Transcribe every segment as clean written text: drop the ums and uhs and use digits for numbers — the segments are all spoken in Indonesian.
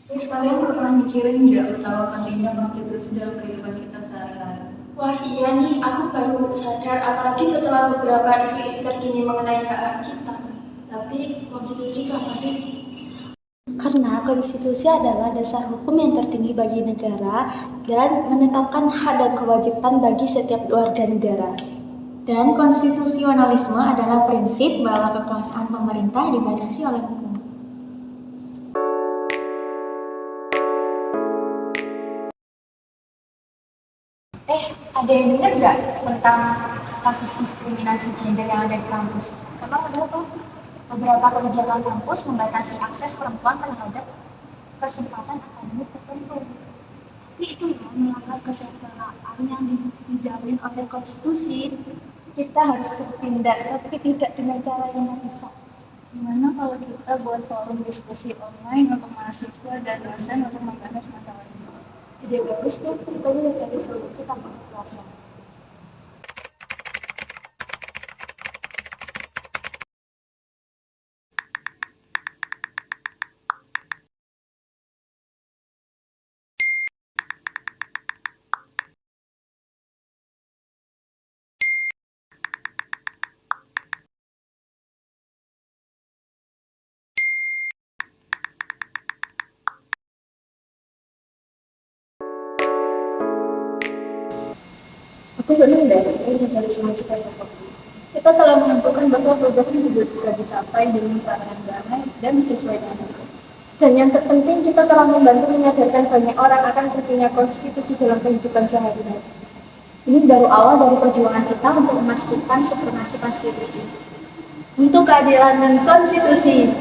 Terus kalian pernah mikirin nggak betapa pentingnya konstitusi dalam kehidupan kita sehari-hari? Wah iya nih, aku baru sadar apalagi setelah beberapa isu-isu terkini mengenai hak kita. Tapi konstitusi apa sih? Karena konstitusi adalah dasar hukum yang tertinggi bagi negara dan menetapkan hak dan kewajiban bagi setiap warga negara. Dan konstitusionalisme adalah prinsip bahwa kekuasaan pemerintah dibatasi oleh hukum. Ada yang dengar nggak tentang kasus diskriminasi gender yang ada di kampus? Emang ada apa? Beberapa kebijakan kampus membatasi akses perempuan terhadap kesempatan akademik tertentu. Tapi itu melanggar kesetaraan yang dijamin oleh konstitusi. Kita harus bertindak, tapi tidak dengan cara yang merusak. Gimana kalau kita buat forum diskusi online untuk mahasiswa dan dosen untuk membahas masalah ini? Ide bagus tuh, kita bisa cari solusi tanpa kekerasan. Aku senang deh bisa dari solusi kayak kita telah menentukan bahwa perubahan juga bisa dicapai dengan cara yang damai dan sesuai dengan hukum. Dan yang terpenting, kita telah membantu menyadarkan banyak orang akan pentingnya konstitusi dalam kehidupan sehari-hari. Ini baru awal dari perjuangan kita untuk memastikan supremasi konstitusi. Untuk keadilan dan konstitusi.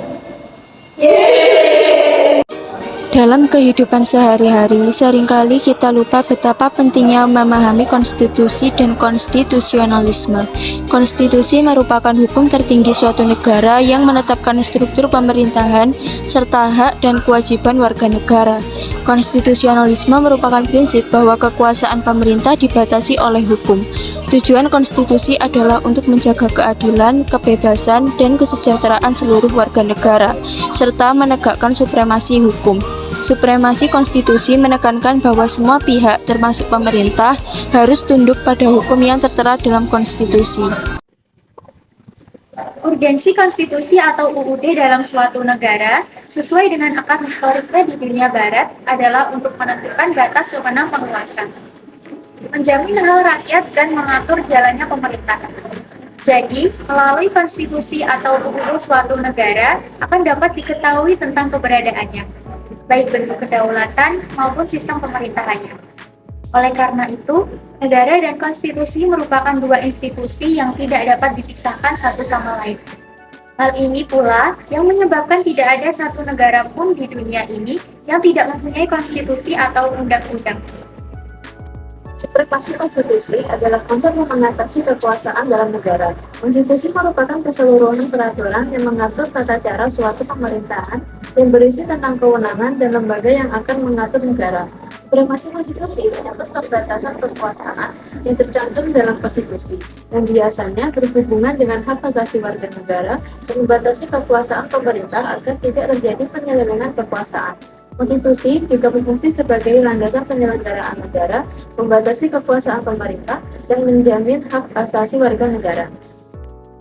Dalam kehidupan sehari-hari, seringkali kita lupa betapa pentingnya memahami konstitusi dan konstitusionalisme. Konstitusi merupakan hukum tertinggi suatu negara yang menetapkan struktur pemerintahan serta hak dan kewajiban warga negara. Konstitusionalisme merupakan prinsip bahwa kekuasaan pemerintah dibatasi oleh hukum. Tujuan konstitusi adalah untuk menjaga keadilan, kebebasan, dan kesejahteraan seluruh warga negara, serta menegakkan supremasi hukum. Supremasi konstitusi menekankan bahwa semua pihak, termasuk pemerintah, harus tunduk pada hukum yang tertera dalam konstitusi. Urgensi konstitusi atau UUD dalam suatu negara sesuai dengan akar historisnya di dunia barat adalah untuk menentukan batas wewenang penguasa, menjamin hak rakyat dan mengatur jalannya pemerintahan. Jadi, melalui konstitusi atau UUD suatu negara akan dapat diketahui tentang keberadaannya, baik bentuk kedaulatan maupun sistem pemerintahannya. Oleh karena itu, negara dan konstitusi merupakan dua institusi yang tidak dapat dipisahkan satu sama lain. Hal ini pula yang menyebabkan tidak ada satu negara pun di dunia ini yang tidak mempunyai konstitusi atau undang-undang. Supremasi konstitusi adalah konsep yang mengatasi kekuasaan dalam negara. Konstitusi merupakan keseluruhan peraturan yang mengatur tata cara suatu pemerintahan yang berisi tentang kewenangan dan lembaga yang akan mengatur negara. Supremasi konstitusi menyangkut pembatasan kekuasaan yang tercantum dalam konstitusi, yang biasanya berhubungan dengan hak asasi warga negara dan membatasi kekuasaan pemerintah agar tidak terjadi penyelewengan kekuasaan. Konstitusi juga berfungsi sebagai landasan penyelenggaraan negara, membatasi kekuasaan pemerintah, dan menjamin hak asasi warga negara.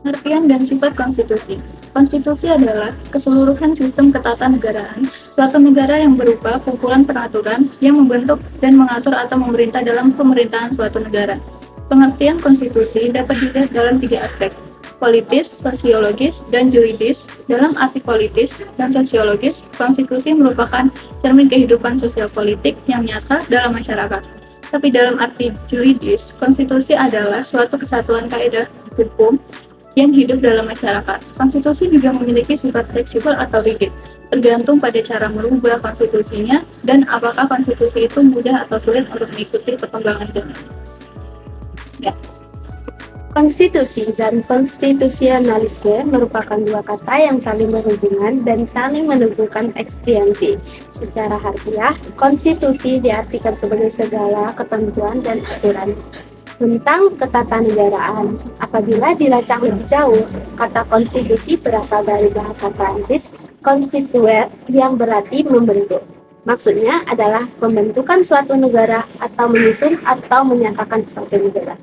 Pengertian dan sifat konstitusi. Konstitusi adalah keseluruhan sistem ketatanegaraan suatu negara yang berupa kumpulan peraturan yang membentuk dan mengatur atau memerintah dalam pemerintahan suatu negara. Pengertian konstitusi dapat dilihat dalam tiga aspek: politis, sosiologis, dan juridis. Dalam arti politis dan sosiologis, konstitusi merupakan cermin kehidupan sosial politik yang nyata dalam masyarakat. Tapi dalam arti juridis, konstitusi adalah suatu kesatuan kaidah hukum yang hidup dalam masyarakat. Konstitusi juga memiliki sifat fleksibel atau rigid, tergantung pada cara merubah konstitusinya dan apakah konstitusi itu mudah atau sulit untuk mengikuti perkembangan zaman. Ya. Konstitusi dan konstitusionalisme merupakan dua kata yang saling berhubungan dan saling menunjukkan ekstensi. Secara harfiah, konstitusi diartikan sebagai segala ketentuan dan aturan tentang ketatanegaraan. Apabila dilacak lebih jauh, kata konstitusi berasal dari bahasa Prancis constituer yang berarti membentuk. Maksudnya adalah pembentukan suatu negara atau menyusun atau menyatakan suatu negara.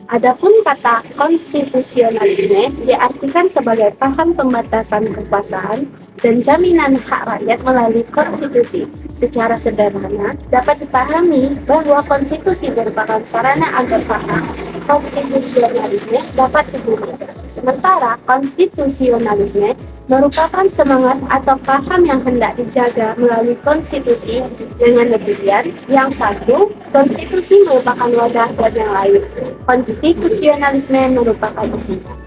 Adapun kata konstitusionalisme diartikan sebagai paham pembatasan kekuasaan dan jaminan hak rakyat melalui konstitusi. Secara sederhana, dapat dipahami bahwa konstitusi merupakan sarana agar paham konstitusionalisme dapat digunakan. Sementara konstitusionalisme merupakan semangat atau paham yang hendak dijaga melalui konstitusi. Dengan demikian, yang satu, konstitusi merupakan wadah dan yang lain, konstitusionalisme merupakan isinya.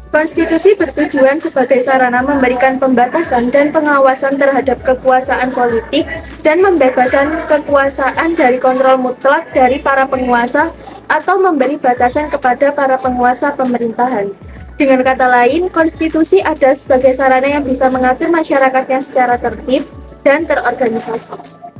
Konstitusi bertujuan sebagai sarana memberikan pembatasan dan pengawasan terhadap kekuasaan politik dan pembebasan kekuasaan dari kontrol mutlak dari para penguasa atau memberi batasan kepada para penguasa pemerintahan. Dengan kata lain, konstitusi ada sebagai sarana yang bisa mengatur masyarakatnya secara tertib dan terorganisasi.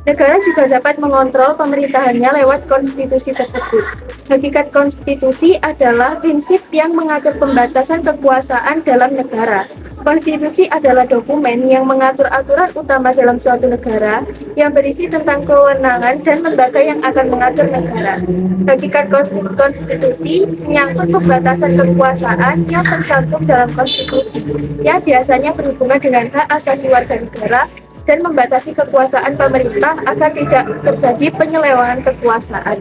Negara juga dapat mengontrol pemerintahannya lewat konstitusi tersebut. Hakikat konstitusi adalah prinsip yang mengatur pembatasan kekuasaan dalam negara. Konstitusi adalah dokumen yang mengatur aturan utama dalam suatu negara yang berisi tentang kewenangan dan lembaga yang akan mengatur negara. Hakikat konstitusi menyangkut pembatasan kekuasaan yang tercantum dalam konstitusi, yang biasanya berhubungan dengan hak asasi warga negara dan membatasi kekuasaan pemerintah agar tidak terjadi penyelewengan kekuasaan.